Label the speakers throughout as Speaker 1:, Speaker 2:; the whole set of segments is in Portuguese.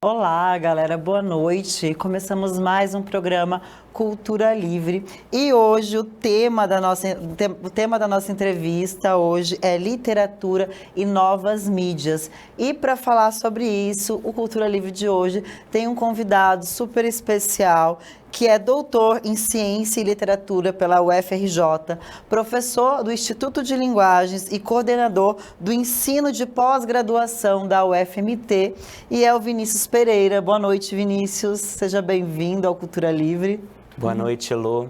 Speaker 1: Olá, galera, boa noite. Começamos mais um programa Cultura Livre e hoje o tema da nossa entrevista hoje é literatura e novas mídias. E para falar sobre isso, o Cultura Livre de hoje tem um convidado super especial, que é doutor em Ciência e Literatura pela UFRJ, professor do Instituto de Linguagens e coordenador do ensino de pós-graduação da UFMT, e é o Vinícius Pereira. Boa noite, Vinícius. Seja bem-vindo ao Cultura Livre.
Speaker 2: Boa noite, Elô.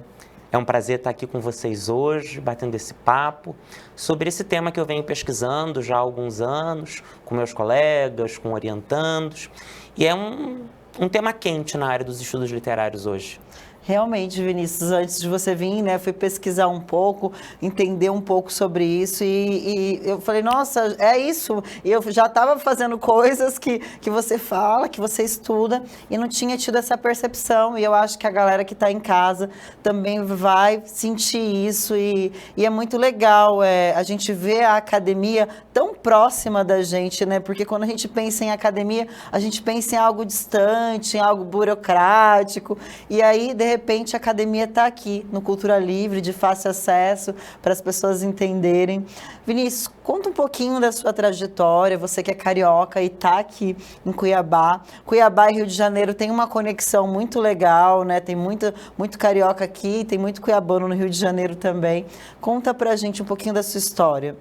Speaker 2: É um prazer estar aqui com vocês hoje, batendo esse papo sobre esse tema que eu venho pesquisando já há alguns anos, com meus colegas, com orientandos, e é um tema quente na área dos estudos literários hoje.
Speaker 1: Realmente, Vinícius, antes de você vir, né, fui pesquisar um pouco, entender um pouco sobre isso e eu falei, nossa, é isso. E eu já estava fazendo coisas que você fala, que você estuda e não tinha tido essa percepção. E eu acho que a galera que está em casa também vai sentir isso e é muito legal a gente ver a academia tão próxima da gente, né? Porque quando a gente pensa em academia, a gente pensa em algo distante, em algo burocrático. E aí, de repente, a academia está aqui no Cultura Livre, de fácil acesso, para as pessoas entenderem. Vinícius, conta um pouquinho da sua trajetória, você que é carioca e está aqui em Cuiabá. Cuiabá e Rio de Janeiro tem uma conexão muito legal, né? Tem muito carioca aqui, tem muito cuiabano no Rio de Janeiro também. Conta pra gente um pouquinho da sua história.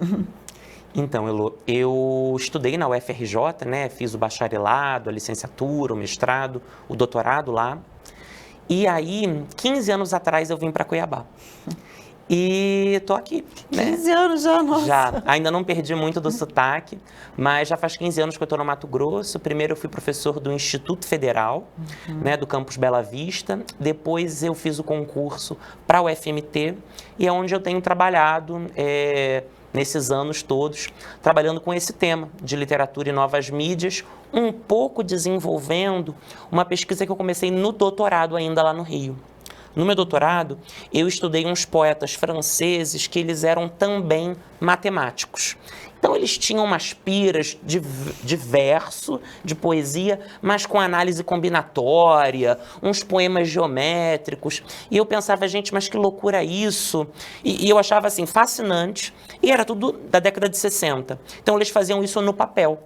Speaker 2: Então, Elô, eu estudei na UFRJ, né? Fiz o bacharelado, a licenciatura, o mestrado, o doutorado lá. E aí, 15 anos atrás, eu vim para Cuiabá. E tô aqui, né?
Speaker 1: 15 anos já, nossa!
Speaker 2: Já, ainda não perdi muito do sotaque, mas já faz 15 anos que eu estou no Mato Grosso. Primeiro eu fui professor do Instituto Federal, né, do campus Bela Vista. Depois eu fiz o concurso para a UFMT e é onde eu tenho trabalhado nesses anos todos, trabalhando com esse tema de literatura e novas mídias, um pouco desenvolvendo uma pesquisa que eu comecei no doutorado ainda lá no Rio. No meu doutorado, eu estudei uns poetas franceses que eles eram também matemáticos. Então, eles tinham umas piras de verso, de poesia, mas com análise combinatória, uns poemas geométricos. E eu pensava, gente, mas que loucura isso! E eu achava, assim, fascinante. E era tudo da década de 60. Então, eles faziam isso no papel.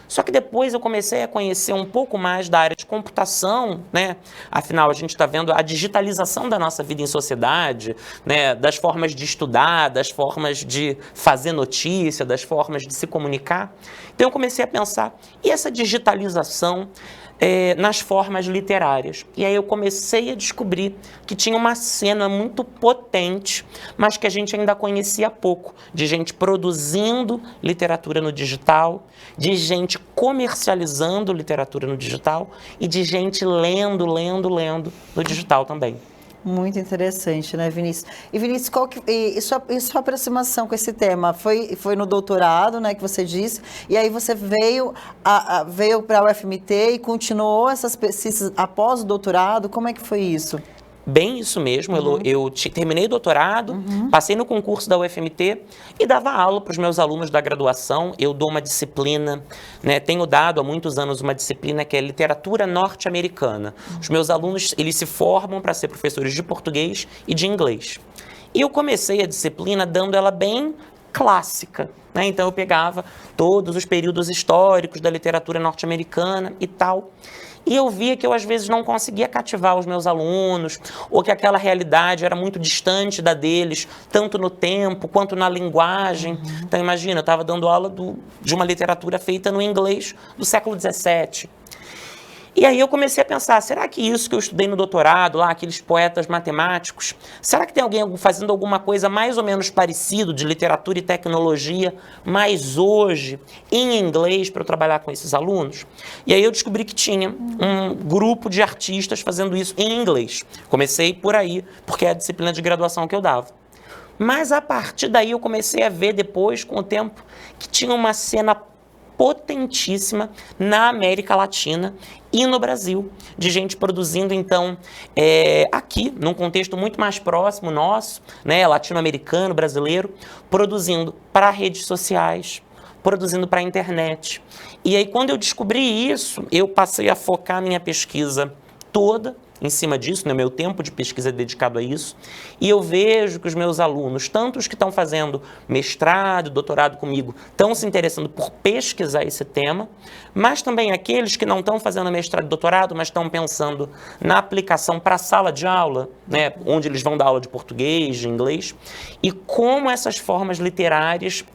Speaker 2: Só que depois eu comecei a conhecer um pouco mais da área de computação, né? Afinal, a gente está vendo a digitalização da nossa vida em sociedade, né? Das formas de estudar, das formas de fazer notícia, das formas de se comunicar. Então eu comecei a pensar, e essa digitalização nas formas literárias? E aí eu comecei a descobrir que tinha uma cena muito potente, mas que a gente ainda conhecia pouco, de gente produzindo literatura no digital, de gente comercializando literatura no digital e de gente lendo no digital também.
Speaker 1: Muito interessante, né, Vinícius? E Vinícius, sua aproximação com esse tema foi no doutorado, né, que você disse, e aí você veio para a UFMT e continuou essas pesquisas após o doutorado? Como é que foi isso?
Speaker 2: Bem isso mesmo, eu terminei o doutorado, passei no concurso da UFMT e dava aula para os meus alunos da graduação. Eu dou uma disciplina, né, tenho dado há muitos anos uma disciplina que é literatura norte-americana. Os meus alunos, eles se formam para ser professores de português e de inglês. E eu comecei a disciplina dando ela bem clássica, né? Então eu pegava todos os períodos históricos da literatura norte-americana e tal. E eu via que eu, às vezes, não conseguia cativar os meus alunos, ou que aquela realidade era muito distante da deles, tanto no tempo quanto na linguagem. Então, imagina, eu estava dando aula de uma literatura feita no inglês do século XVII. E aí eu comecei a pensar, será que isso que eu estudei no doutorado, lá, aqueles poetas matemáticos, será que tem alguém fazendo alguma coisa mais ou menos parecido de literatura e tecnologia, mas hoje, em inglês, para eu trabalhar com esses alunos? E aí eu descobri que tinha um grupo de artistas fazendo isso em inglês. Comecei por aí, porque é a disciplina de graduação que eu dava. Mas a partir daí eu comecei a ver depois, com o tempo, que tinha uma cena potentíssima na América Latina e no Brasil, de gente produzindo, então, aqui, num contexto muito mais próximo nosso, né, latino-americano, brasileiro, produzindo para redes sociais, produzindo para a internet. E aí, quando eu descobri isso, eu passei a focar minha pesquisa toda em cima disso, né? Meu tempo de pesquisa é dedicado a isso, e eu vejo que os meus alunos, tanto os que estão fazendo mestrado, doutorado comigo, estão se interessando por pesquisar esse tema, mas também aqueles que não estão fazendo mestrado e doutorado, mas estão pensando na aplicação para a sala de aula, né? Onde eles vão dar aula de português, de inglês, e como essas formas literárias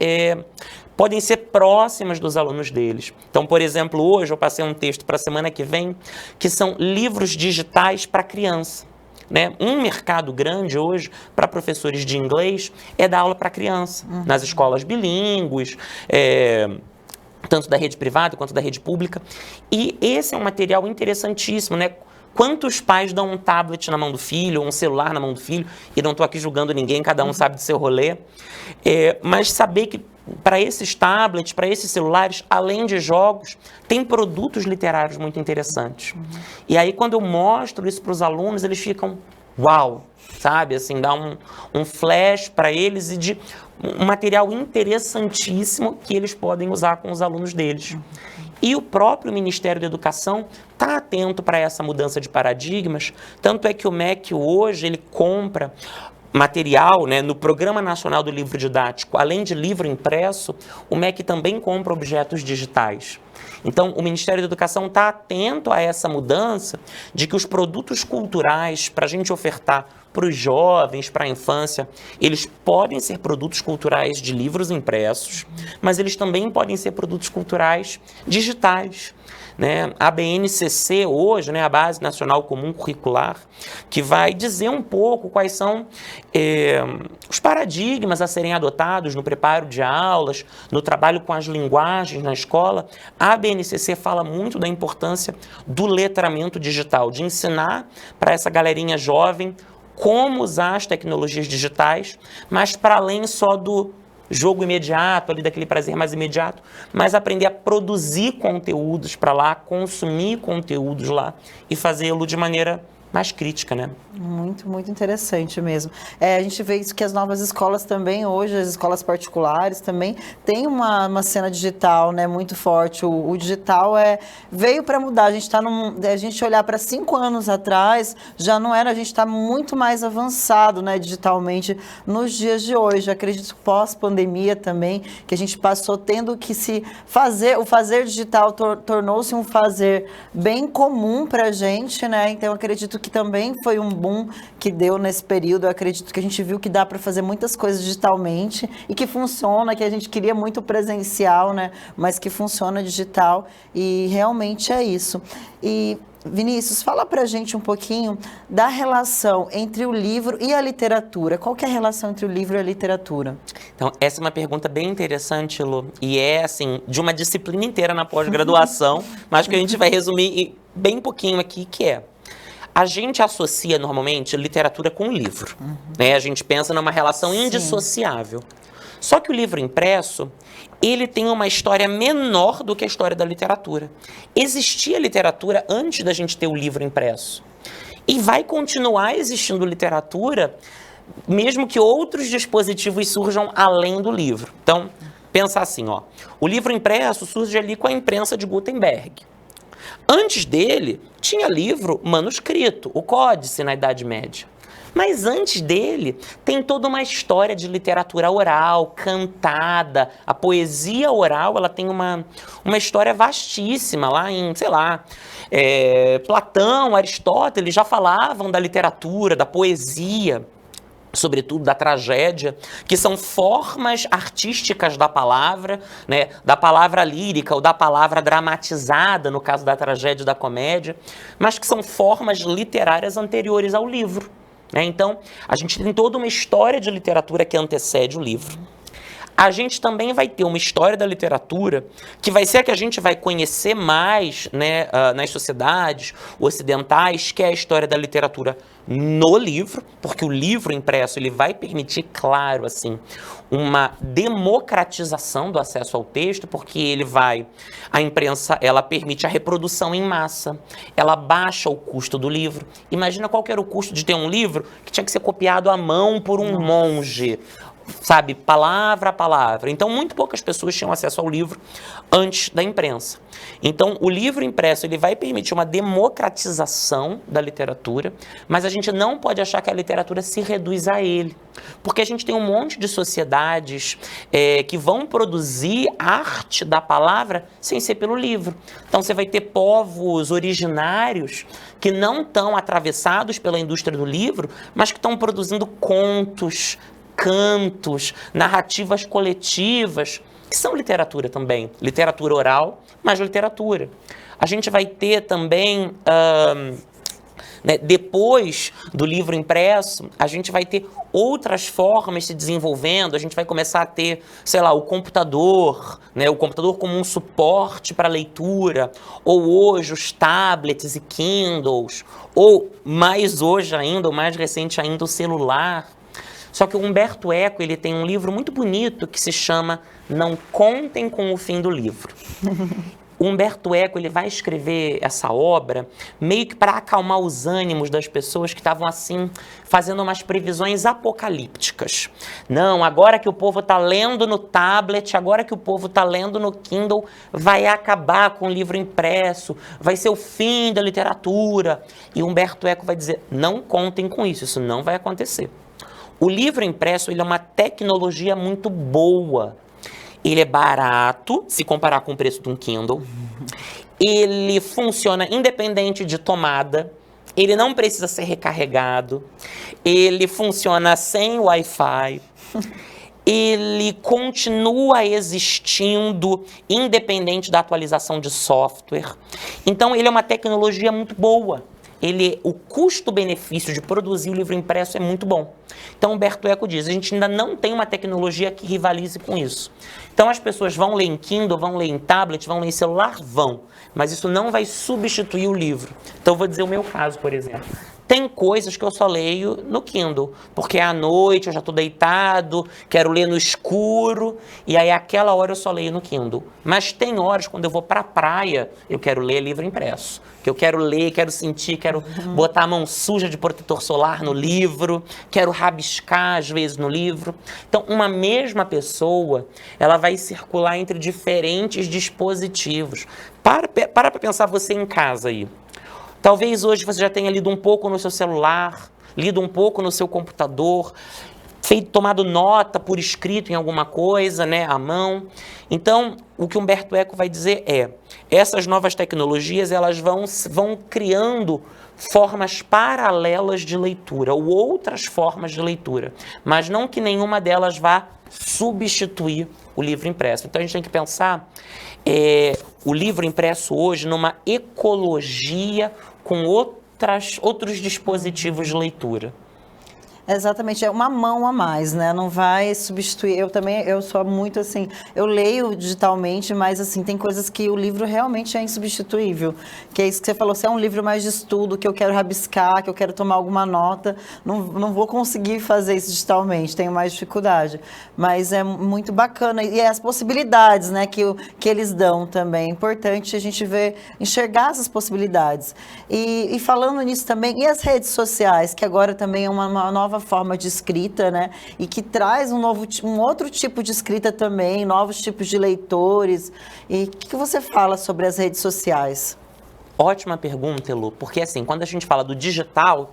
Speaker 2: podem ser próximas dos alunos deles. Então, por exemplo, hoje eu passei um texto para a semana que vem, que são livros digitais para criança. Né? Um mercado grande hoje para professores de inglês é dar aula para criança, nas escolas bilíngues, tanto da rede privada quanto da rede pública. E esse é um material interessantíssimo, né? Quantos pais dão um tablet na mão do filho, ou um celular na mão do filho, e não estou aqui julgando ninguém, cada um sabe do seu rolê, mas saber que para esses tablets, para esses celulares, além de jogos, tem produtos literários muito interessantes. E aí, quando eu mostro isso para os alunos, eles ficam, uau, sabe? Assim, dá um flash para eles e de um material interessantíssimo que eles podem usar com os alunos deles. E o próprio Ministério da Educação está atento para essa mudança de paradigmas, tanto é que o MEC hoje, ele compra material, né, no Programa Nacional do Livro Didático, além de livro impresso, o MEC também compra objetos digitais. Então, o Ministério da Educação está atento a essa mudança de que os produtos culturais, para a gente ofertar para os jovens, para a infância, eles podem ser produtos culturais de livros impressos, mas eles também podem ser produtos culturais digitais. Né? A BNCC hoje, né, a Base Nacional Comum Curricular, que vai dizer um pouco quais são os paradigmas a serem adotados no preparo de aulas, no trabalho com as linguagens na escola. A BNCC fala muito da importância do letramento digital, de ensinar para essa galerinha jovem como usar as tecnologias digitais, mas para além só do jogo imediato, ali daquele prazer mais imediato, mas aprender a produzir conteúdos para lá, consumir conteúdos lá e fazê-lo de maneira mais crítica, né?
Speaker 1: Muito, muito interessante mesmo. A gente vê isso que as novas escolas também, hoje, as escolas particulares também, tem uma cena digital, né, muito forte. O digital veio para mudar. A gente está a gente olhar para 5 anos atrás, já não era, a gente está muito mais avançado, né, digitalmente nos dias de hoje. Acredito que pós-pandemia também, que a gente passou tendo que o fazer digital tornou-se um fazer bem comum para a gente, né? Então, acredito que também foi um boom que deu nesse período. Eu acredito que a gente viu que dá para fazer muitas coisas digitalmente e que funciona, que a gente queria muito presencial, né? Mas que funciona digital e realmente é isso. E Vinícius, fala pra gente um pouquinho da relação entre o livro e a literatura. Qual que é a relação entre o livro e a literatura?
Speaker 2: Então, essa é uma pergunta bem interessante, Lu, e assim, de uma disciplina inteira na pós-graduação, mas que a gente vai resumir bem pouquinho aqui, que a gente associa normalmente literatura com livro, né? A gente pensa numa relação indissociável. Só que o livro impresso, ele tem uma história menor do que a história da literatura. Existia literatura antes da gente ter o livro impresso. E vai continuar existindo literatura, mesmo que outros dispositivos surjam além do livro. Então, pensa assim, o livro impresso surge ali com a imprensa de Gutenberg. Antes dele, tinha livro manuscrito, o Códice na Idade Média. Mas antes dele, tem toda uma história de literatura oral, cantada. A poesia oral, ela tem uma história vastíssima lá em, sei lá, Platão, Aristóteles já falavam da literatura, da poesia, sobretudo da tragédia, que são formas artísticas da palavra, né, da palavra lírica ou da palavra dramatizada, no caso da tragédia e da comédia, mas que são formas literárias anteriores ao livro. Né? Então, a gente tem toda uma história de literatura que antecede o livro. A gente também vai ter uma história da literatura que vai ser a que a gente vai conhecer mais, né, nas sociedades ocidentais, que é a história da literatura no livro, porque o livro impresso ele vai permitir, claro, assim, uma democratização do acesso ao texto, porque a imprensa, ela permite a reprodução em massa, ela baixa o custo do livro. Imagina qual que era o custo de ter um livro que tinha que ser copiado à mão por um monge. sabe, palavra a palavra. Então, muito poucas pessoas tinham acesso ao livro antes da imprensa. Então, o livro impresso, ele vai permitir uma democratização da literatura, mas a gente não pode achar que a literatura se reduz a ele. Porque a gente tem um monte de sociedades que vão produzir arte da palavra sem ser pelo livro. Então, você vai ter povos originários que não estão atravessados pela indústria do livro, mas que estão produzindo contos, cantos, narrativas coletivas, que são literatura também. Literatura oral, mas literatura. A gente vai ter também, depois do livro impresso, a gente vai ter outras formas se desenvolvendo, a gente vai começar a ter, sei lá, o computador como um suporte para leitura, ou hoje os tablets e Kindles, ou mais hoje ainda, ou mais recente ainda, o celular. Só que o Umberto Eco, ele tem um livro muito bonito que se chama Não Contem com o Fim do Livro. O Umberto Eco, ele vai escrever essa obra meio que para acalmar os ânimos das pessoas que estavam assim, fazendo umas previsões apocalípticas. Não, agora que o povo está lendo no tablet, agora que o povo está lendo no Kindle, vai acabar com o livro impresso, vai ser o fim da literatura. E o Umberto Eco vai dizer, não contem com isso, isso não vai acontecer. O livro impresso, ele é uma tecnologia muito boa. Ele é barato, se comparar com o preço de um Kindle. Ele funciona independente de tomada. Ele não precisa ser recarregado. Ele funciona sem Wi-Fi. Ele continua existindo independente da atualização de software. Então, ele é uma tecnologia muito boa. O custo-benefício de produzir o livro impresso é muito bom. Então, Umberto Eco diz, a gente ainda não tem uma tecnologia que rivalize com isso. Então, as pessoas vão ler em Kindle, vão ler em tablet, vão ler em celular? Vão. Mas isso não vai substituir o livro. Então, eu vou dizer o meu caso, por exemplo. Tem coisas que eu só leio no Kindle, porque à noite eu já estou deitado, quero ler no escuro, e aí aquela hora eu só leio no Kindle. Mas tem horas, quando eu vou para a praia, eu quero ler livro impresso. Que eu quero ler, quero sentir, quero botar a mão suja de protetor solar no livro, quero rabiscar às vezes no livro. Então, uma mesma pessoa, ela vai circular entre diferentes dispositivos. Para pensar você em casa aí. Talvez hoje você já tenha lido um pouco no seu celular, lido um pouco no seu computador, tomado nota por escrito em alguma coisa, à mão. Então, o que Umberto Eco vai dizer essas novas tecnologias, elas vão criando formas paralelas de leitura, ou outras formas de leitura, mas não que nenhuma delas vá substituir o livro impresso. Então, a gente tem que pensar o livro impresso hoje numa ecologia com outros dispositivos de leitura.
Speaker 1: Exatamente, é uma mão a mais, não vai substituir. Eu sou muito assim, eu leio digitalmente, mas assim, tem coisas que o livro realmente é insubstituível, que é isso que você falou, se é um livro mais de estudo, que eu quero rabiscar, que eu quero tomar alguma nota, não vou conseguir fazer isso digitalmente, tenho mais dificuldade, mas é muito bacana, e as possibilidades, que eles dão também, é importante a gente enxergar essas possibilidades, e falando nisso também, e as redes sociais, que agora também é uma nova forma de escrita, e que traz um outro tipo de escrita também, novos tipos de leitores. E o que você fala sobre as redes sociais?
Speaker 2: Ótima pergunta, Elu, porque assim, quando a gente fala do digital,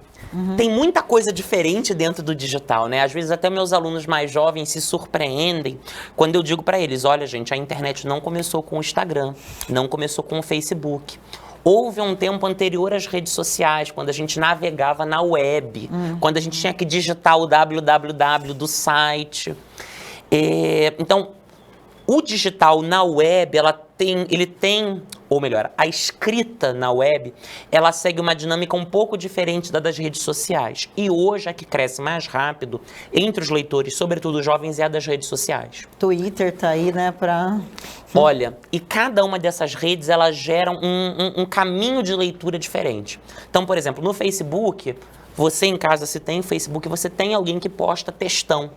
Speaker 2: tem muita coisa diferente dentro do digital, Às vezes até meus alunos mais jovens se surpreendem quando eu digo para eles, olha gente, a internet não começou com o Instagram, não começou com o Facebook. Houve um tempo anterior às redes sociais, quando a gente navegava na web, quando a gente tinha que digitar o www do site. Então, o digital na web, a escrita na web, ela segue uma dinâmica um pouco diferente da das redes sociais. E hoje a que cresce mais rápido entre os leitores, sobretudo os jovens, é a das redes sociais.
Speaker 1: Twitter tá aí,
Speaker 2: Olha, e cada uma dessas redes, elas geram um caminho de leitura diferente. Então, por exemplo, no Facebook, você em casa, se tem Facebook, você tem alguém que posta textão.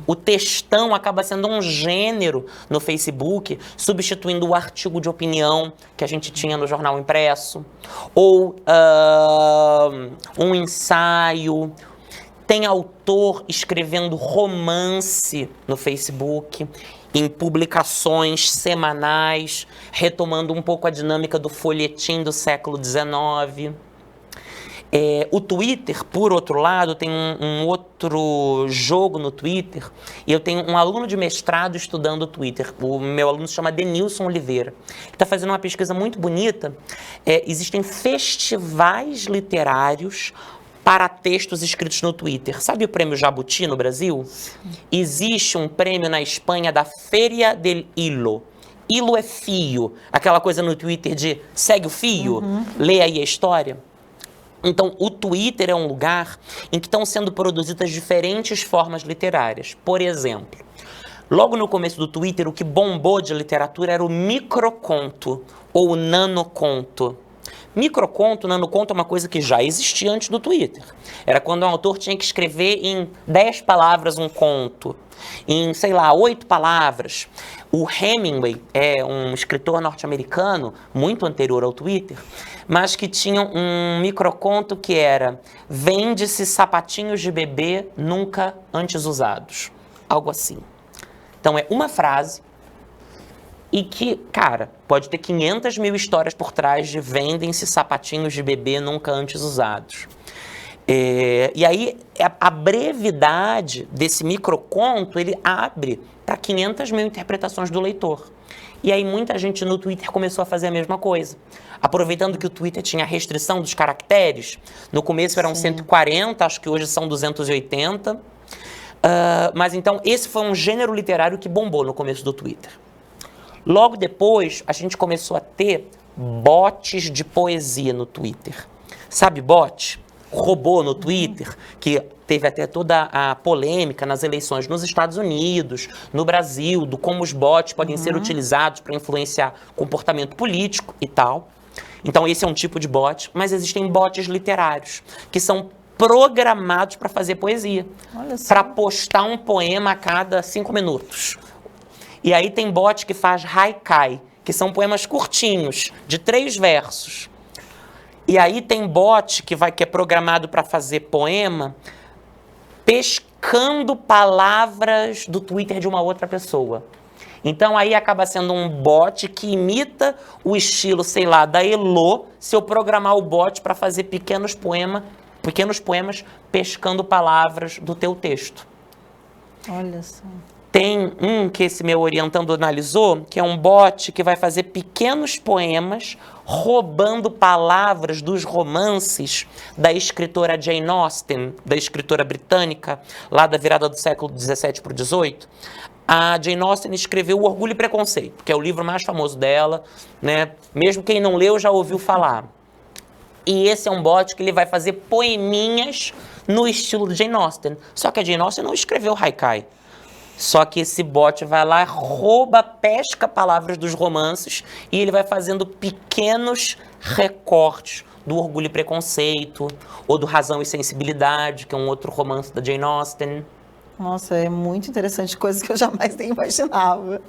Speaker 2: O textão acaba sendo um gênero no Facebook, substituindo o artigo de opinião que a gente tinha no jornal impresso, ou um ensaio. tem autor escrevendo romance no Facebook, em publicações semanais, retomando um pouco a dinâmica do folhetim do século XIX. O Twitter, por outro lado, tem um outro jogo no Twitter, e eu tenho um aluno de mestrado estudando o Twitter. O meu aluno se chama Denilson Oliveira. Ele está fazendo uma pesquisa muito bonita. Existem festivais literários para textos escritos no Twitter. Sabe o prêmio Jabuti no Brasil? Existe um prêmio na Espanha da Feria del Hilo. Hilo é fio, aquela coisa no Twitter de segue o fio, lê aí a história. Então, o Twitter é um lugar em que estão sendo produzidas diferentes formas literárias. Por exemplo, logo no começo do Twitter, o que bombou de literatura era o microconto ou o nanoconto. Microconto, nanoconto é uma coisa que já existia antes do Twitter. Era quando um autor tinha que escrever em 10 palavras um conto, em, 8 palavras. O Hemingway é um escritor norte-americano, muito anterior ao Twitter, mas que tinha um microconto que era: vende-se sapatinhos de bebê nunca antes usados. Algo assim. Então é uma frase e que, cara, pode ter 500 mil histórias por trás de vendem-se sapatinhos de bebê nunca antes usados. E aí, a brevidade desse microconto, ele abre para 500 mil interpretações do leitor. E aí, muita gente no Twitter começou a fazer a mesma coisa. Aproveitando que o Twitter tinha a restrição dos caracteres, no começo eram 140, acho que hoje são 280. Mas então, esse foi um gênero literário que bombou no começo do Twitter. Logo depois, a gente começou a ter bots de poesia no Twitter. Sabe bot? Robô no Twitter, que teve até toda a polêmica nas eleições nos Estados Unidos, no Brasil, do como os bots podem ser utilizados para influenciar comportamento político e tal. Então, esse é um tipo de bot, mas existem bots literários, que são programados para fazer poesia, para postar um poema a cada 5 minutos. E aí tem bot que faz haikai, que são poemas curtinhos, de 3 versos. E aí tem bot que é programado para fazer poema pescando palavras do Twitter de uma outra pessoa. Então aí acaba sendo um bot que imita o estilo, da Elô, se eu programar o bot para fazer pequenos poemas pescando palavras do teu texto.
Speaker 1: Olha só.
Speaker 2: Tem um que esse meu orientando analisou, que é um bot que vai fazer pequenos poemas roubando palavras dos romances da escritora Jane Austen, da escritora britânica, lá da virada do século XVII para o XVIII. A Jane Austen escreveu O Orgulho e Preconceito, que é o livro mais famoso dela, né? Mesmo quem não leu já ouviu falar. E esse é um bot que ele vai fazer poeminhas no estilo de Jane Austen. Só que a Jane Austen não escreveu haikai. Só que esse bot vai lá, pesca palavras dos romances e ele vai fazendo pequenos recortes do Orgulho e Preconceito ou do Razão e Sensibilidade, que é um outro romance da Jane Austen.
Speaker 1: Nossa, é muito interessante, coisas que eu jamais nem imaginava.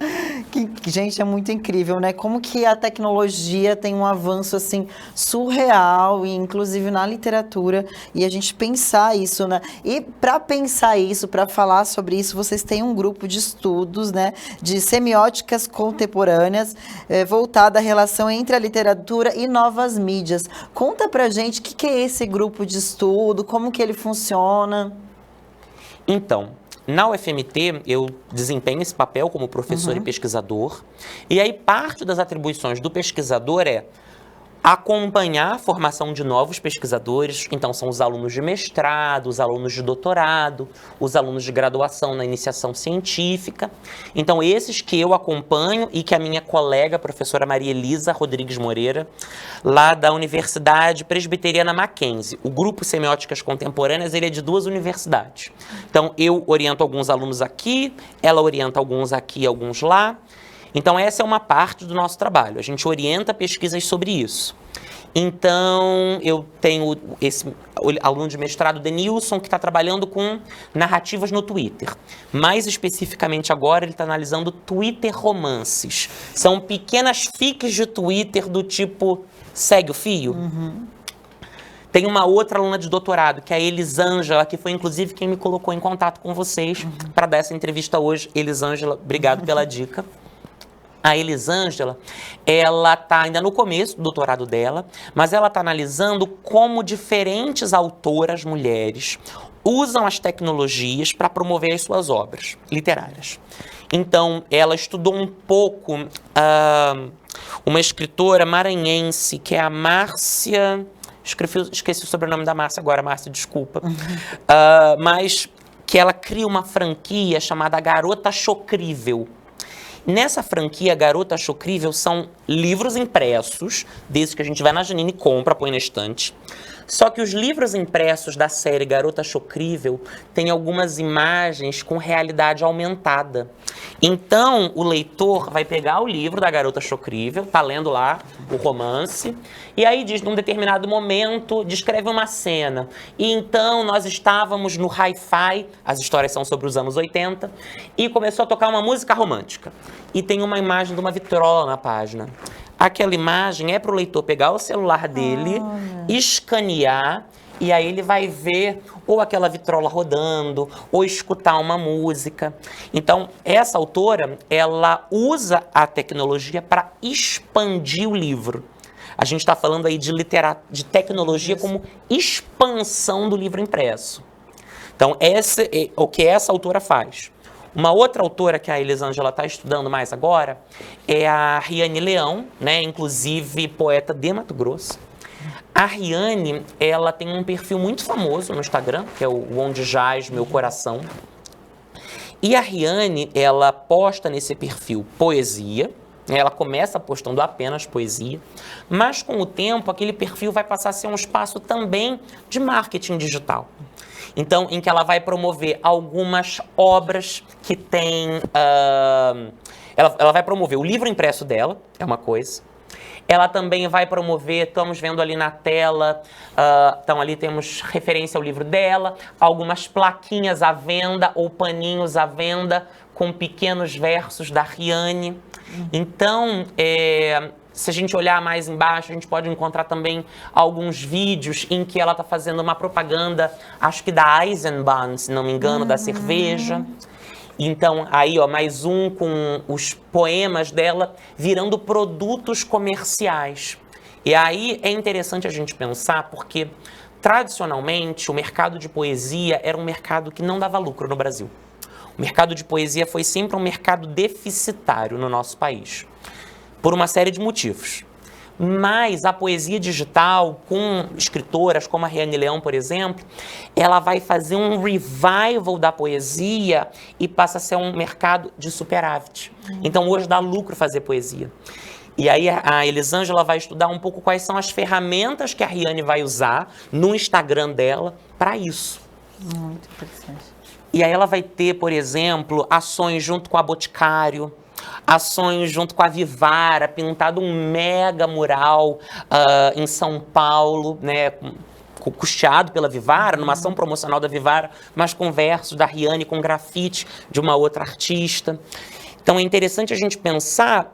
Speaker 1: Gente, é muito incrível, né? Como que a tecnologia tem um avanço, assim, surreal, e inclusive na literatura, e a gente pensar isso, né? E para pensar isso, para falar sobre isso, vocês têm um grupo de estudos, né? De semióticas contemporâneas, voltada à relação entre a literatura e novas mídias. Conta pra gente o que é esse grupo de estudo, como que ele funciona.
Speaker 2: Então, na UFMT, eu desempenho esse papel como professor e pesquisador. E aí, parte das atribuições do pesquisador é acompanhar a formação de novos pesquisadores. Então, são os alunos de mestrado, os alunos de doutorado, os alunos de graduação na iniciação científica. Então, esses que eu acompanho e que a minha colega, a professora Maria Elisa Rodrigues Moreira, lá da Universidade Presbiteriana Mackenzie. O grupo Semióticas Contemporâneas, ele é de 2 universidades. Então, eu oriento alguns alunos aqui, ela orienta alguns aqui, alguns lá. Então, essa é uma parte do nosso trabalho. A gente orienta pesquisas sobre isso. Então, eu tenho esse aluno de mestrado, Denilson, que está trabalhando com narrativas no Twitter. Mais especificamente agora, ele está analisando Twitter romances. São pequenas fics de Twitter do tipo segue o fio. Tem uma outra aluna de doutorado, que é a Elisângela, que foi inclusive quem me colocou em contato com vocês para dar essa entrevista hoje. Elisângela, obrigado pela dica. A Elisângela, ela está ainda no começo do doutorado dela, mas ela está analisando como diferentes autoras mulheres usam as tecnologias para promover as suas obras literárias. Então, ela estudou um pouco uma escritora maranhense, que é a Márcia... Esqueci o sobrenome da Márcia agora, Márcia, desculpa. Mas que ela cria uma franquia chamada Garota Chocrível. Nessa franquia, Garota Chocrível, são livros impressos, desde que a gente vai na Janine e compra, põe na estante. Só que os livros impressos da série Garota Chocrível têm algumas imagens com realidade aumentada. Então, o leitor vai pegar o livro da Garota Chocrível, tá lendo lá o romance, e aí diz, num determinado momento, descreve uma cena. E então, nós estávamos no hi-fi, as histórias são sobre os anos 80, e começou a tocar uma música romântica. E tem uma imagem de uma vitrola na página. Aquela imagem é para o leitor pegar o celular dele, escanear, e aí ele vai ver ou aquela vitrola rodando, ou escutar uma música. Então, essa autora, ela usa a tecnologia para expandir o livro. A gente está falando aí de tecnologia como expansão do livro impresso. Então, esse é o que essa autora faz. Uma outra autora que a Elisângela está estudando mais agora é a Riane Leão, né? Inclusive poeta de Mato Grosso. A Riane, ela tem um perfil muito famoso no Instagram, que é o Onde Jaz Meu Coração. E a Riane, ela posta nesse perfil poesia, ela começa postando apenas poesia, mas com o tempo aquele perfil vai passar a ser um espaço também de marketing digital. Então, em que ela vai promover algumas obras que tem... ela vai promover o livro impresso dela, é uma coisa. Ela também vai promover, estamos vendo ali na tela, então ali temos referência ao livro dela, algumas plaquinhas à venda ou paninhos à venda com pequenos versos da Riane. Então, se a gente olhar mais embaixo, a gente pode encontrar também alguns vídeos em que ela está fazendo uma propaganda, acho que da Eisenbahn, se não me engano, da cerveja. Então, aí, ó, mais um com os poemas dela virando produtos comerciais. E aí é interessante a gente pensar, porque tradicionalmente o mercado de poesia era um mercado que não dava lucro no Brasil. O mercado de poesia foi sempre um mercado deficitário no nosso país, por uma série de motivos. Mas a poesia digital, com escritoras como a Riane Leão, por exemplo, ela vai fazer um revival da poesia e passa a ser um mercado de superávit. Então, hoje dá lucro fazer poesia. E aí a Elisângela vai estudar um pouco quais são as ferramentas que a Riane vai usar no Instagram dela para isso.
Speaker 1: Muito interessante.
Speaker 2: E aí ela vai ter, por exemplo, ações junto com a Boticário, ações junto com a Vivara, pintado um mega mural em São Paulo, né, custeado pela Vivara, numa ação promocional da Vivara, mas com versos da Riane, com grafite de uma outra artista. Então é interessante a gente pensar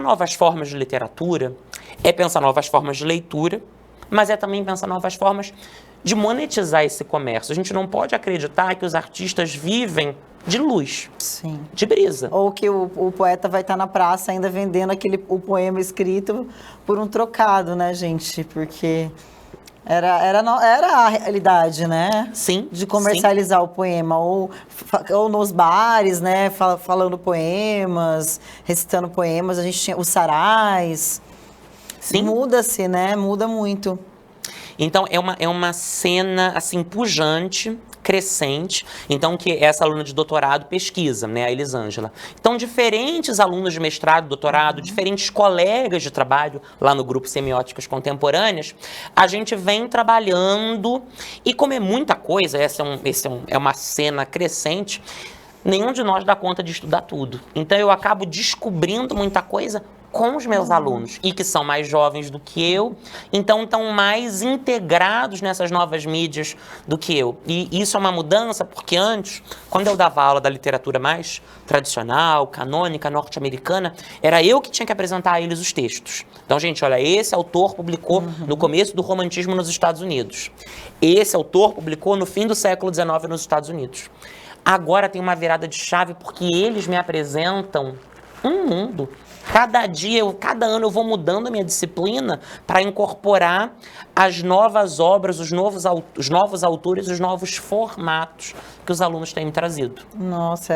Speaker 2: novas formas de literatura, é pensar novas formas de leitura, mas é também pensar novas formas de monetizar esse comércio. A gente não pode acreditar que os artistas vivem de luz,
Speaker 1: sim,
Speaker 2: de brisa.
Speaker 1: Ou que o poeta vai estar na praça ainda vendendo o poema escrito por um trocado, né, gente? Porque era a realidade, né?
Speaker 2: Sim.
Speaker 1: De comercializar sim. O poema. Ou nos bares, né? Falando poemas, recitando poemas. A gente tinha os sarais. Sim. Muda-se, né? Muda muito.
Speaker 2: Então, é uma cena, assim, pujante, crescente, então que essa aluna de doutorado pesquisa, né, a Elisângela. Então, diferentes alunos de mestrado, doutorado, diferentes colegas de trabalho lá no grupo Semióticas Contemporâneas, a gente vem trabalhando, e como é muita coisa, é uma cena crescente, nenhum de nós dá conta de estudar tudo. Então, eu acabo descobrindo muita coisa com os meus alunos e que são mais jovens do que eu, então estão mais integrados nessas novas mídias do que eu. E isso é uma mudança porque antes, quando eu dava aula da literatura mais tradicional, canônica, norte-americana, era eu que tinha que apresentar a eles os textos. Então, gente, olha, esse autor publicou no começo do romantismo nos Estados Unidos. Esse autor publicou no fim do século XIX nos Estados Unidos. Agora tem uma virada de chave porque eles me apresentam um mundo. Cada ano eu vou mudando a minha disciplina para incorporar as novas obras, os novos autores, os novos formatos que os alunos têm me trazido.
Speaker 1: Nossa,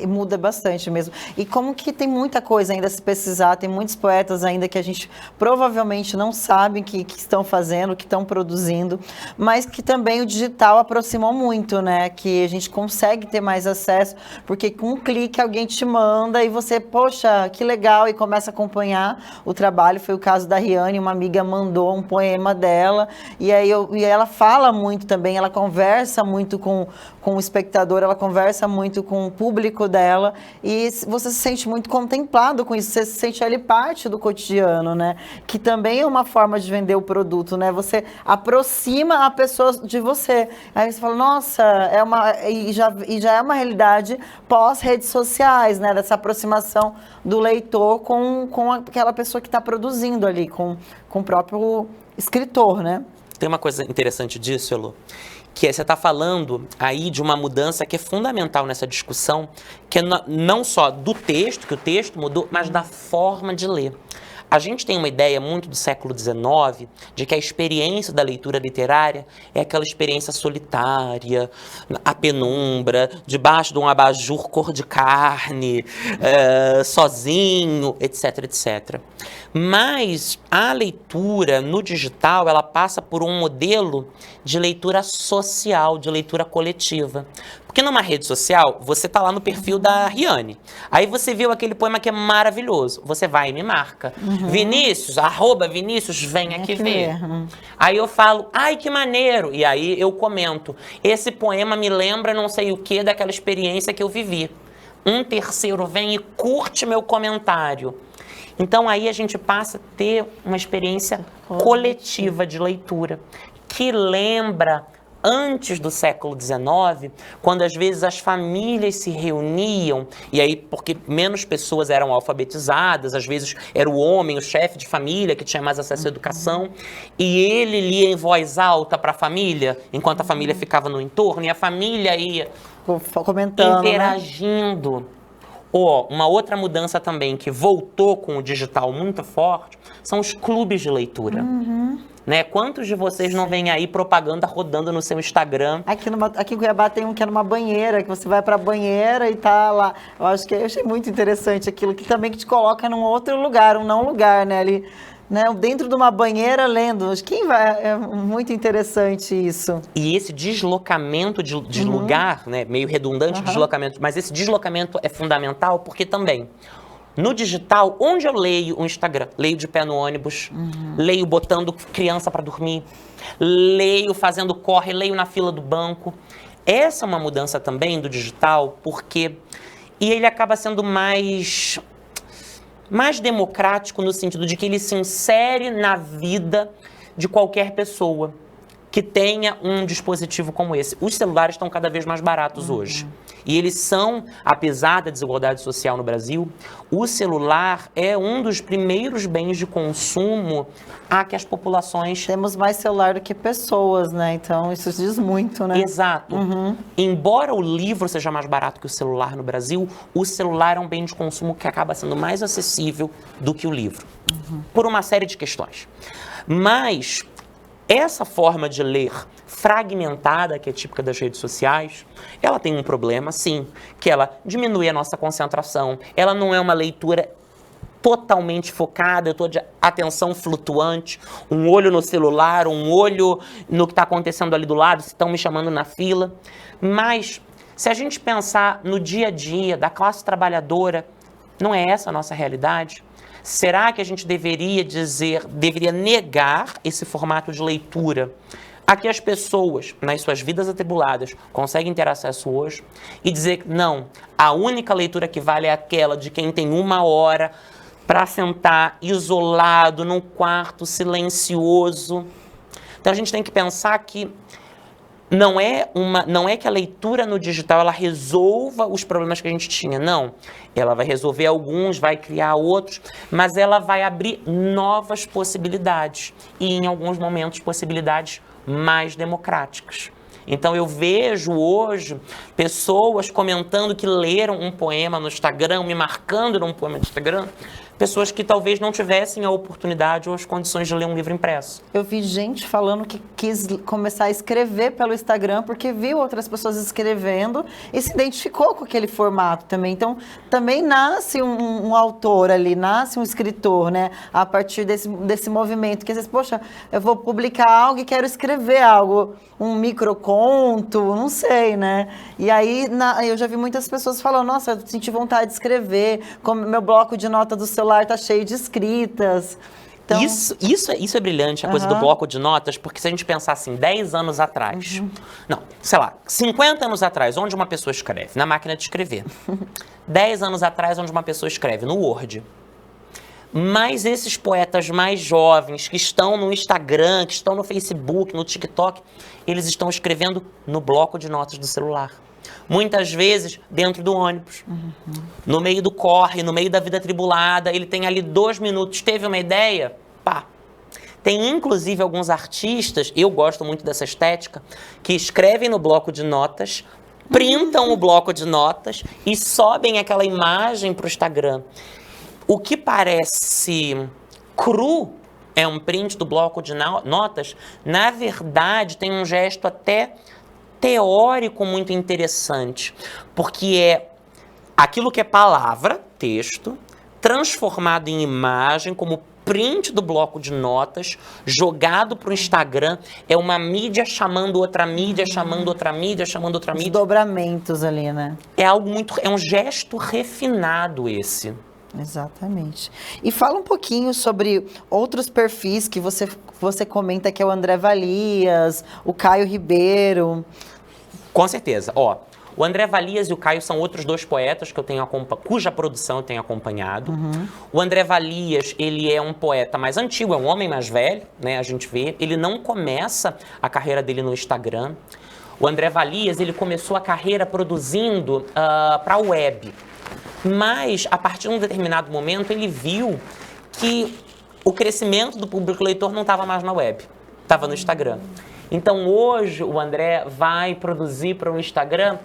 Speaker 1: muda bastante mesmo. E como que tem muita coisa ainda a se pesquisar, tem muitos poetas ainda que a gente provavelmente não sabe que estão fazendo, que estão produzindo, mas que também o digital aproximou muito, né? Que a gente consegue ter mais acesso, porque com um clique alguém te manda e você, poxa, que legal, e começa a acompanhar o trabalho. Foi o caso da Riane, uma amiga mandou um poema dela, e aí ela fala muito também, ela conversa muito com o espectador, ela conversa muito com o público dela, e você se sente muito contemplado com isso, você se sente ali parte do cotidiano, né? Que também é uma forma de vender o produto, né? Você aproxima a pessoa de você. Aí você fala, nossa, e já é uma realidade pós-redes sociais, né? Dessa aproximação do leitor com aquela pessoa que está produzindo ali, com o próprio escritor, né?
Speaker 2: Tem uma coisa interessante disso, Elô, que você está falando aí de uma mudança que é fundamental nessa discussão, que é não só do texto, que o texto mudou, mas da forma de ler. A gente tem uma ideia muito do século XIX de que a experiência da leitura literária é aquela experiência solitária, a penumbra, debaixo de um abajur cor de carne, sozinho, etc, etc. Mas a leitura no digital, ela passa por um modelo de leitura social, de leitura coletiva. Porque numa rede social, você está lá no perfil da Riane. Aí você viu aquele poema que é maravilhoso. Você vai e me marca. Vinícius, @Vinícius, vem aqui ver. Aí eu falo, ai, que maneiro. E aí eu comento, esse poema me lembra não sei o que daquela experiência que eu vivi. Um terceiro vem e curte meu comentário. Então aí a gente passa a ter uma experiência coletiva de leitura, que lembra antes do século XIX, quando às vezes as famílias se reuniam, e aí porque menos pessoas eram alfabetizadas, às vezes era o homem, o chefe de família, que tinha mais acesso à educação, e ele lia em voz alta para a família, enquanto a família ficava no entorno, e a família ia
Speaker 1: comentando,
Speaker 2: interagindo. Né? Uma outra mudança também que voltou com o digital muito forte são os clubes de leitura. Né? Quantos de vocês não vêm aí propaganda rodando no seu Instagram?
Speaker 1: Aqui em Cuiabá tem um que é numa banheira, que você vai para a banheira e tá lá. Eu achei muito interessante aquilo, que também que te coloca num outro lugar, um não lugar, né? Ali, né? Dentro de uma banheira lendo. Quem vai? É muito interessante isso.
Speaker 2: E esse deslocamento de lugar, né? Meio redundante o deslocamento, mas esse deslocamento é fundamental porque também no digital, onde eu leio o Instagram, leio de pé no ônibus, leio botando criança para dormir, leio fazendo corre, leio na fila do banco. Essa é uma mudança também do digital, porque ele acaba sendo mais democrático no sentido de que ele se insere na vida de qualquer pessoa que tenha um dispositivo como esse. Os celulares estão cada vez mais baratos hoje. E eles são, apesar da desigualdade social no Brasil, o celular é um dos primeiros bens de consumo a que as populações...
Speaker 1: Temos mais celular do que pessoas, né? Então, isso diz muito, né?
Speaker 2: Exato. Embora o livro seja mais barato que o celular no Brasil, o celular é um bem de consumo que acaba sendo mais acessível do que o livro. Por uma série de questões. Mas essa forma de ler fragmentada, que é típica das redes sociais, ela tem um problema, sim, que ela diminui a nossa concentração, ela não é uma leitura totalmente focada, eu estou de atenção flutuante, um olho no celular, um olho no que está acontecendo ali do lado, se estão me chamando na fila. Mas, se a gente pensar no dia a dia da classe trabalhadora, não é essa a nossa realidade? Será que a gente deveria negar esse formato de leitura a que as pessoas, nas suas vidas atribuladas, conseguem ter acesso hoje e dizer que não, a única leitura que vale é aquela de quem tem 1 hora para sentar isolado, num quarto silencioso. Então a gente tem que pensar que não é que a leitura no digital ela resolva os problemas que a gente tinha, não. Ela vai resolver alguns, vai criar outros, mas ela vai abrir novas possibilidades e, em alguns momentos, possibilidades mais democráticas. Então eu vejo hoje pessoas comentando que leram um poema no Instagram, me marcando num poema no Instagram, pessoas que talvez não tivessem a oportunidade ou as condições de ler um livro impresso.
Speaker 1: Eu vi gente falando que quis começar a escrever pelo Instagram porque viu outras pessoas escrevendo e se identificou com aquele formato também. Então, também nasce um autor ali, nasce um escritor, né? A partir desse movimento. Que às vezes, poxa, eu vou publicar algo e quero escrever algo, um microconto, não sei, né? E aí, eu já vi muitas pessoas falando, nossa, eu senti vontade de escrever, como meu bloco de nota do celular tá cheio de escritas. Então...
Speaker 2: Isso é brilhante, a coisa do bloco de notas, porque se a gente pensar assim, 10 anos atrás, não, sei lá, 50 anos atrás, onde uma pessoa escreve? Na máquina de escrever. 10 anos atrás, onde uma pessoa escreve? No Word. Mas esses poetas mais jovens, que estão no Instagram, que estão no Facebook, no TikTok, eles estão escrevendo no bloco de notas do celular. Muitas vezes dentro do ônibus, no meio do corre, no meio da vida atribulada, ele tem ali 2 minutos, teve uma ideia, pá. Tem inclusive alguns artistas, eu gosto muito dessa estética, que escrevem no bloco de notas, printam o bloco de notas e sobem aquela imagem para o Instagram. O que parece cru é um print do bloco de notas, na verdade tem um gesto até teórico muito interessante, porque é aquilo que é palavra, texto, transformado em imagem, como print do bloco de notas, jogado para o Instagram, é uma mídia chamando outra mídia, chamando outra mídia, chamando outra mídia.
Speaker 1: Desdobramentos ali, né?
Speaker 2: É um gesto refinado esse.
Speaker 1: Exatamente. E fala um pouquinho sobre outros perfis que você comenta, que é o André Valias, o Caio Ribeiro.
Speaker 2: Com certeza. Ó, o André Valias e o Caio são outros 2 poetas que eu tenho cuja produção eu tenho acompanhado. O André Valias, ele é um poeta mais antigo, é um homem mais velho, né? A gente vê. Ele não começa a carreira dele no Instagram. O André Valias, ele começou a carreira produzindo para a web. Mas, a partir de um determinado momento, ele viu que o crescimento do público leitor não estava mais na web, estava no Instagram. Então, hoje, o André vai produzir para o Instagram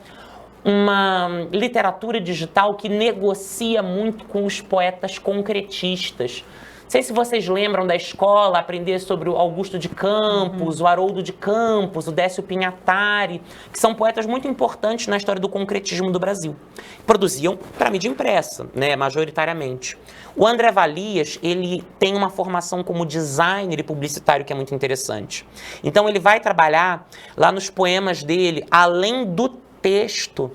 Speaker 2: uma literatura digital que negocia muito com os poetas concretistas. Não sei se vocês lembram da escola, aprender sobre o Augusto de Campos, o Haroldo de Campos, o Décio Pinhatari, que são poetas muito importantes na história do concretismo do Brasil. Produziam para mídia impressa, né, majoritariamente. O André Valias, ele tem uma formação como designer e publicitário que é muito interessante. Então ele vai trabalhar lá nos poemas dele, além do texto,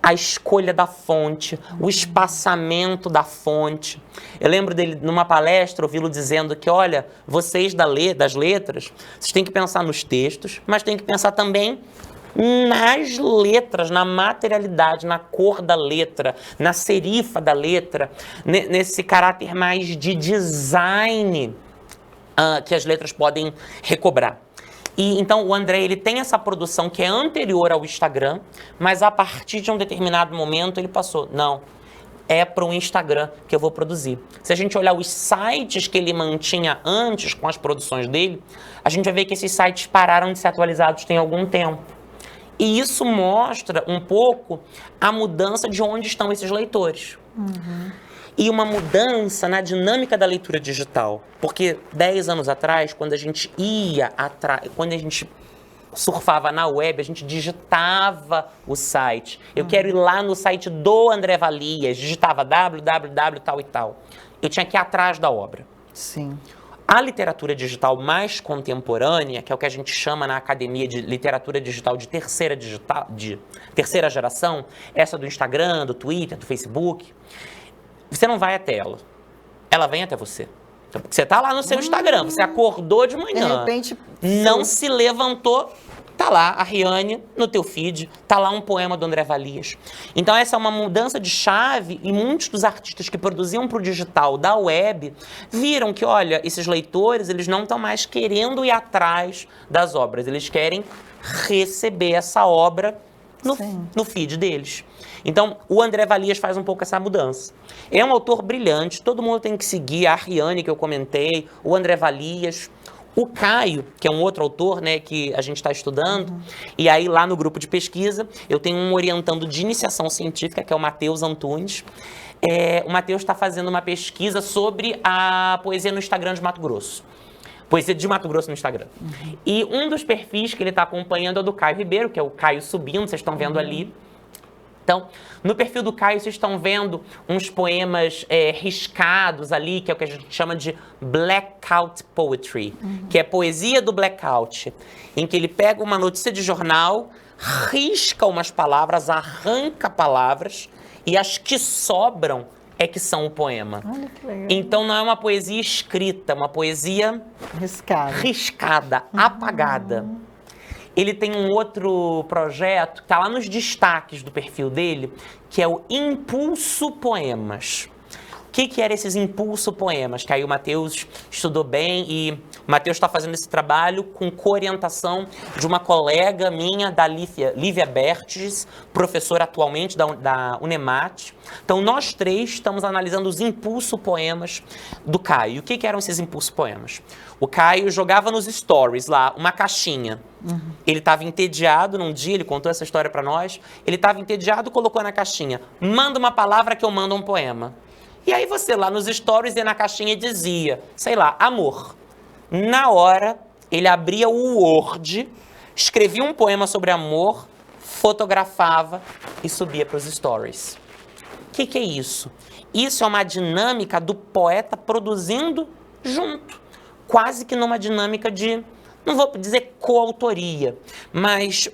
Speaker 2: a escolha da fonte, o espaçamento da fonte. Eu lembro dele, numa palestra, ouvi-lo dizendo que, olha, vocês das letras, vocês têm que pensar nos textos, mas têm que pensar também nas letras, na materialidade, na cor da letra, na serifa da letra, nesse caráter mais de design que as letras podem recobrar. E então o André, ele tem essa produção que é anterior ao Instagram, mas a partir de um determinado momento ele passou, não, é para o Instagram que eu vou produzir. Se a gente olhar os sites que ele mantinha antes com as produções dele, a gente vai ver que esses sites pararam de ser atualizados tem algum tempo. E isso mostra um pouco a mudança de onde estão esses leitores. E uma mudança na dinâmica da leitura digital. Porque 10 anos atrás, quando a gente surfava na web, a gente digitava o site. Eu quero ir lá no site do André Valias, digitava www tal e tal. Eu tinha que ir atrás da obra.
Speaker 1: Sim.
Speaker 2: A literatura digital mais contemporânea, que é o que a gente chama na academia de literatura digital de terceira geração, essa do Instagram, do Twitter, do Facebook, você não vai até ela. Ela vem até você. Então, você está lá no seu Instagram, você acordou de manhã,
Speaker 1: De repente,
Speaker 2: não se levantou, tá lá a Riane no teu feed, tá lá um poema do André Valias. Então essa é uma mudança de chave e muitos dos artistas que produziam para o digital da web viram que, olha, esses leitores, eles não estão mais querendo ir atrás das obras, eles querem receber essa obra no feed deles. Então, o André Valias faz um pouco essa mudança. É um autor brilhante, todo mundo tem que seguir a Riane, que eu comentei, o André Valias, o Caio, que é um outro autor, né, que a gente está estudando, e aí lá no grupo de pesquisa, eu tenho um orientando de iniciação científica, que é o Matheus Antunes. O Matheus está fazendo uma pesquisa sobre a poesia no Instagram de Mato Grosso. Poesia de Mato Grosso no Instagram. E um dos perfis que ele está acompanhando é o do Caio Ribeiro, que é o Caio subindo, vocês estão vendo ali. Então, no perfil do Caio, vocês estão vendo uns poemas riscados ali, que é o que a gente chama de blackout poetry, que é poesia do blackout, em que ele pega uma notícia de jornal, risca umas palavras, arranca palavras, e as que sobram é que são o poema.
Speaker 1: Olha que legal.
Speaker 2: Então, não é uma poesia escrita, é uma poesia riscada, apagada. Ele tem um outro projeto que está lá nos destaques do perfil dele, que é o Impulso Poemas. O que eram esses Impulso Poemas? Que aí o Matheus estudou bem e o Matheus está fazendo esse trabalho com coorientação de uma colega minha, da Lívia Bertes, professora atualmente da Unemat. Então, nós três estamos analisando os Impulso Poemas do Caio. O que eram esses Impulso Poemas? O Caio jogava nos stories lá uma caixinha. Ele estava entediado num dia, ele contou essa história para nós. Ele estava entediado, colocou na caixinha: manda uma palavra que eu mando um poema. E aí você lá nos stories ia na caixinha e dizia, sei lá, amor. Na hora, ele abria o Word, escrevia um poema sobre amor, fotografava e subia para os stories. O que é isso? Isso é uma dinâmica do poeta produzindo junto. Quase que numa dinâmica de, não vou dizer coautoria, mas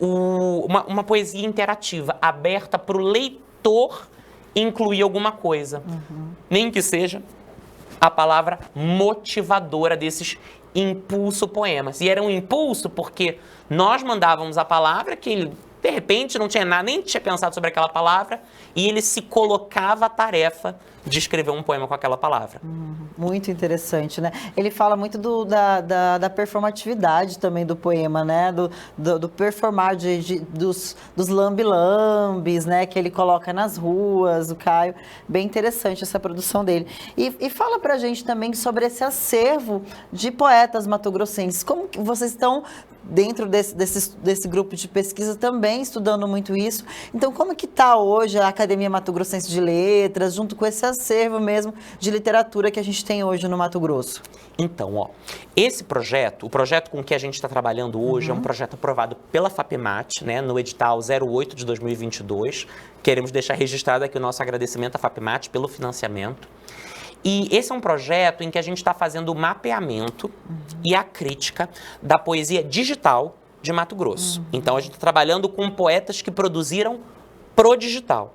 Speaker 2: uma poesia interativa, aberta para o leitor incluir alguma coisa. Nem que seja a palavra motivadora desses impulso poemas. E era um impulso porque nós mandávamos a palavra que ele, de repente, não tinha nada, nem tinha pensado sobre aquela palavra, e ele se colocava a tarefa de escrever um poema com aquela palavra.
Speaker 1: Muito interessante, né? Ele fala muito da performatividade também do poema, né? Do performar dos lambi-lambis, né? Que ele coloca nas ruas, o Caio. Bem interessante essa produção dele. E fala pra gente também sobre esse acervo de poetas matogrossenses. Como que vocês estão dentro desse grupo de pesquisa também estudando muito isso? Então, como que está hoje a Academia Mato Grossense de Letras, junto com esse acervo mesmo de literatura que a gente tem hoje no Mato Grosso?
Speaker 2: Então, ó, esse projeto, o projeto com que a gente está trabalhando hoje é um projeto aprovado pela FAPEMAT, né, no edital 08 de 2022. Queremos deixar registrado aqui o nosso agradecimento à FAPEMAT pelo financiamento. E esse é um projeto em que a gente está fazendo o mapeamento e a crítica da poesia digital de Mato Grosso. Então, a gente está trabalhando com poetas que produziram pro digital.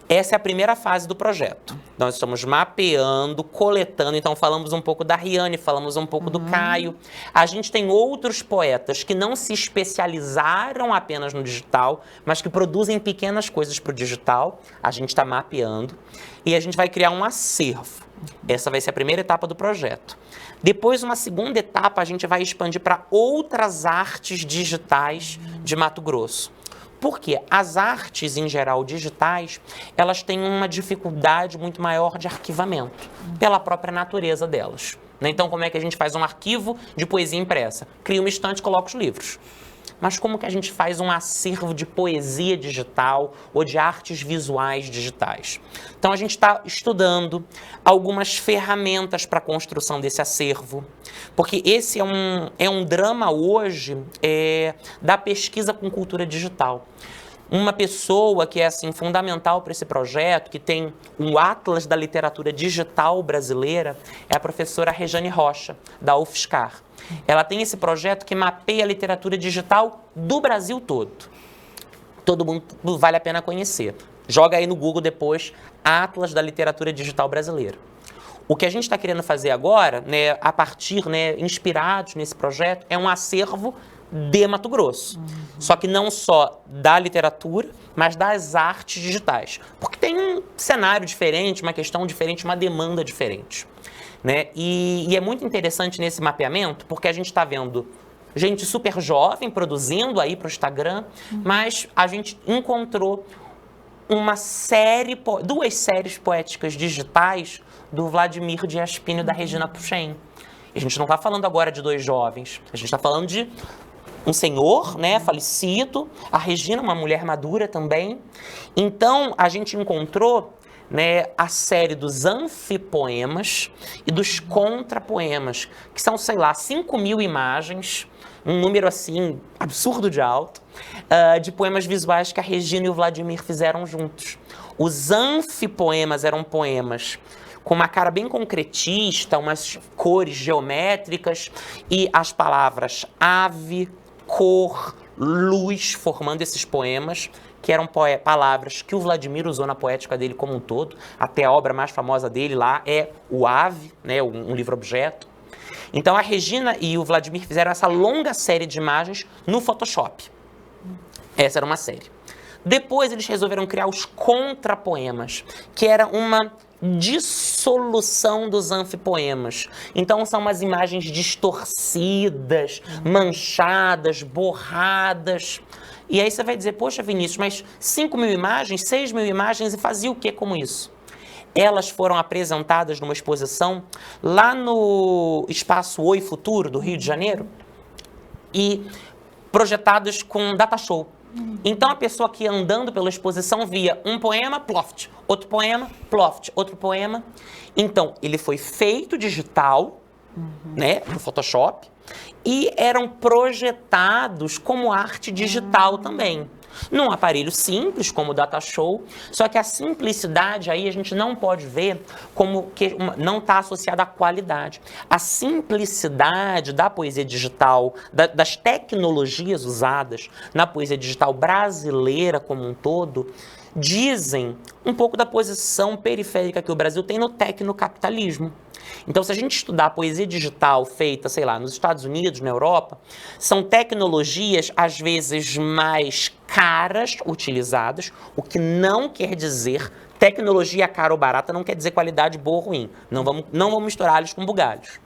Speaker 2: Essa é a primeira fase do projeto. Nós estamos mapeando, coletando, então falamos um pouco da Riane, falamos um pouco do Caio. A gente tem outros poetas que não se especializaram apenas no digital, mas que produzem pequenas coisas para o digital. A gente está mapeando e a gente vai criar um acervo. Essa vai ser a primeira etapa do projeto. Depois, uma segunda etapa, a gente vai expandir para outras artes digitais de Mato Grosso. Porque as artes, em geral, digitais, elas têm uma dificuldade muito maior de arquivamento, pela própria natureza delas. Então, como é que a gente faz um arquivo de poesia impressa? Cria uma estante e coloca os livros. Mas como que a gente faz um acervo de poesia digital ou de artes visuais digitais? Então, a gente está estudando algumas ferramentas para a construção desse acervo, porque esse é um drama hoje da pesquisa com cultura digital. Uma pessoa que é assim, fundamental para esse projeto, que tem um Atlas da Literatura Digital Brasileira, é a professora Rejane Rocha, da UFSCar. Ela tem esse projeto que mapeia a literatura digital do Brasil todo. Todo mundo vale a pena conhecer. Joga aí no Google depois, Atlas da Literatura Digital Brasileira. O que a gente está querendo fazer agora, né, a partir, né, inspirados nesse projeto, é um acervo de Mato Grosso. Só que não só da literatura, mas das artes digitais. Porque tem um cenário diferente, uma questão diferente, uma demanda diferente. Né? E é muito interessante nesse mapeamento, porque a gente está vendo gente super jovem produzindo aí para o Instagram, mas a gente encontrou duas séries poéticas digitais do Vladimir de Aspinho e da Regina Puchen. A gente não está falando agora de dois jovens, a gente está falando de um senhor, né, falecido, a Regina, uma mulher madura também. Então, a gente encontrou, né, a série dos anfipoemas e dos contrapoemas, que são, sei lá, 5.000 imagens, um número assim absurdo de alto, de poemas visuais que a Regina e o Vladimir fizeram juntos. Os anfipoemas eram poemas com uma cara bem concretista, umas cores geométricas e as palavras ave, cor, luz, formando esses poemas, que eram palavras que o Vladimir usou na poética dele como um todo. Até a obra mais famosa dele lá é o Ave, né, um livro-objeto. Então a Regina e o Vladimir fizeram essa longa série de imagens no Photoshop. Essa era uma série. Depois eles resolveram criar os contrapoemas, que era uma dissolução dos anfipoemas. Então são umas imagens distorcidas, manchadas, borradas. E aí você vai dizer, poxa, Vinícius, mas 5.000 imagens, 6.000 imagens, e fazia o que com isso? Elas foram apresentadas numa exposição lá no Espaço Oi Futuro, do Rio de Janeiro, e projetadas com data show. Então a pessoa que ia andando pela exposição via um poema, ploft, outro poema, ploft, outro poema. Então ele foi feito digital, né, no Photoshop, e eram projetados como arte digital também. Num aparelho simples, como o Data Show, só que a simplicidade aí a gente não pode ver como que não está associada à qualidade. A simplicidade da poesia digital, das tecnologias usadas na poesia digital brasileira como um todo, dizem um pouco da posição periférica que o Brasil tem no tecnocapitalismo. Então, se a gente estudar a poesia digital feita, sei lá, nos Estados Unidos, na Europa, são tecnologias, às vezes, mais caras utilizadas, o que não quer dizer tecnologia cara ou barata, não quer dizer qualidade boa ou ruim. Não vamos misturar eles com bugalhos.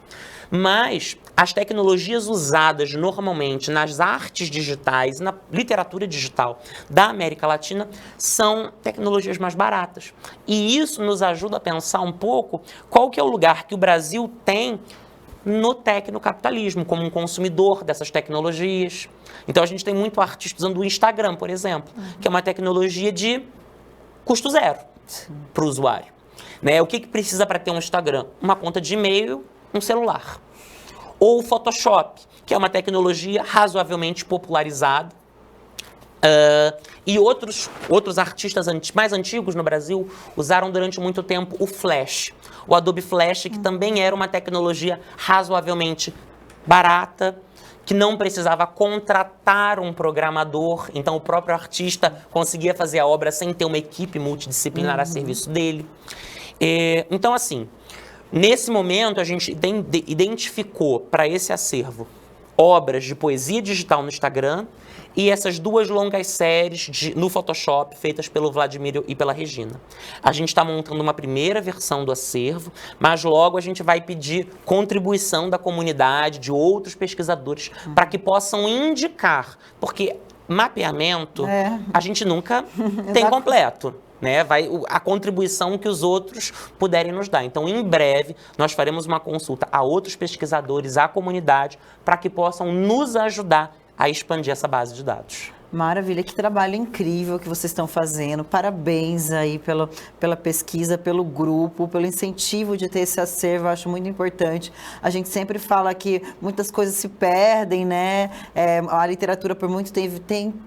Speaker 2: Mas as tecnologias usadas normalmente nas artes digitais, na literatura digital da América Latina, são tecnologias mais baratas. E isso nos ajuda a pensar um pouco qual que é o lugar que o Brasil tem no tecnocapitalismo, como um consumidor dessas tecnologias. Então a gente tem muito artista usando o Instagram, por exemplo, que é uma tecnologia de custo zero para o usuário. Né? O que precisa para ter um Instagram? Uma conta de e-mail, um celular. Ou o Photoshop, que é uma tecnologia razoavelmente popularizada. E outros artistas mais antigos no Brasil usaram durante muito tempo o Flash. O Adobe Flash, que também era uma tecnologia razoavelmente barata, que não precisava contratar um programador, então o próprio artista conseguia fazer a obra sem ter uma equipe multidisciplinar a serviço dele. Então, assim, nesse momento, a gente identificou para esse acervo obras de poesia digital no Instagram e essas duas longas séries no Photoshop feitas pelo Vladimir e pela Regina. A gente está montando uma primeira versão do acervo, mas logo a gente vai pedir contribuição da comunidade, de outros pesquisadores, para que possam indicar, porque mapeamento a gente nunca tem completo. Né, a contribuição que os outros puderem nos dar. Então, em breve, nós faremos uma consulta a outros pesquisadores, à comunidade, para que possam nos ajudar a expandir essa base de dados.
Speaker 1: Maravilha, que trabalho incrível que vocês estão fazendo. Parabéns aí pela pesquisa, pelo grupo, pelo incentivo de ter esse acervo, eu acho muito importante. A gente sempre fala que muitas coisas se perdem, né? A literatura por muito tempo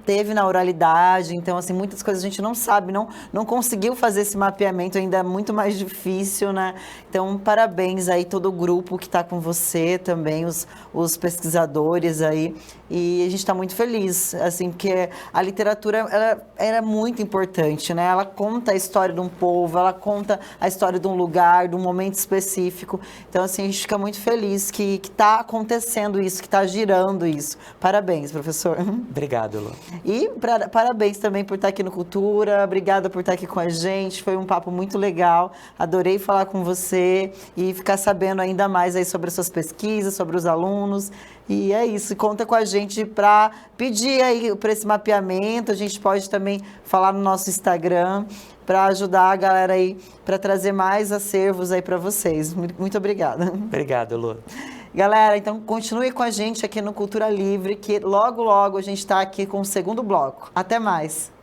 Speaker 1: teve na oralidade, então assim, muitas coisas a gente não sabe, não conseguiu fazer esse mapeamento, ainda é muito mais difícil, né? Então, parabéns aí todo o grupo que está com você também, os pesquisadores aí. E a gente está muito feliz, assim, porque porque a literatura ela era muito importante, né? Ela conta a história de um povo, ela conta a história de um lugar, de um momento específico. Então, assim, a gente fica muito feliz que está acontecendo isso, que está girando isso. Parabéns, professor.
Speaker 2: Obrigado, Lu.
Speaker 1: E parabéns também por estar aqui no Cultura, obrigada por estar aqui com a gente, foi um papo muito legal, adorei falar com você e ficar sabendo ainda mais aí sobre as suas pesquisas, sobre os alunos, e é isso, conta com a gente para pedir aí para esse mapeamento, a gente pode também falar no nosso Instagram, para ajudar a galera aí, para trazer mais acervos aí para vocês. Muito obrigada.
Speaker 2: Obrigado, Lu.
Speaker 1: Galera, então continue com a gente aqui no Cultura Livre, que logo, logo a gente está aqui com o segundo bloco. Até mais!